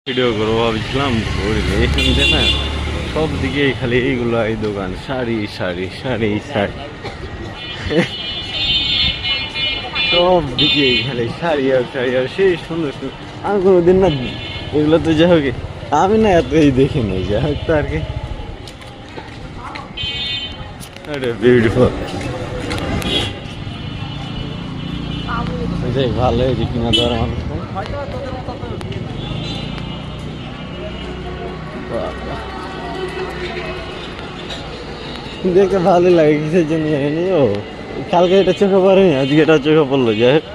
Video করবো ভাবছিলাম, ঘুরবে এখানে না সব দিকে খালি এইগুলো, এই দোকান শাড়ি শাড়ি শাড়ি শাড়ি সব দিকে খালি শাড়ি আর শাড়ি আর সেই সুন্দর সুন্দর। আমি কোনোদিন না এগুলো তো যা হোক আমি না এতই দেখি নাই, যা হোক তো আর কি। আরে বিউটিফুল, ভালো হয়েছে কিনা দেওয়ার মানুষ দেখতে ভালো লাগে, কিসের জন্য জানি। ও কালকে এটা চোখে পড়েনি, আজকে এটা চোখে পড়লো। যাই হোক,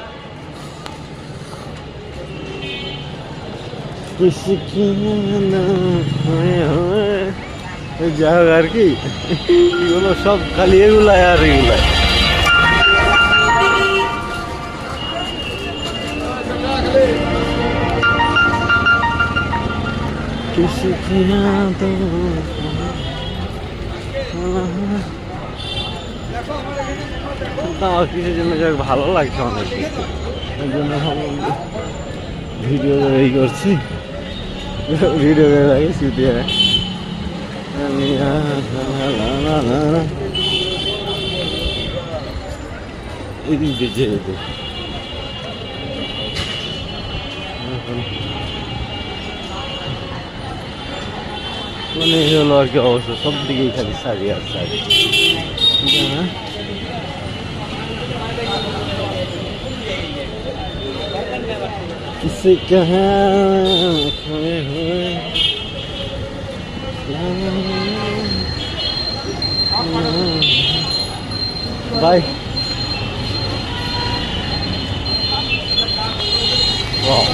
যাই হোক আর কি, এগুলো সব খালি এগুলাই আর এগুলাই। किसी की यादों আমার কিছুর জন্য যাক ভালো লাগছে অনেক কিছু, এই জন্য ভিডিও এই করছি, ভিডিও লাগে শুটিয়ে এদিক দিয়ে যেতে মানে এই হলো আর কি অবস্থা। সব দিকেই খালি শাড়ি আর শাড়ি। किसे कहाँ खोए हुए बाय। वाह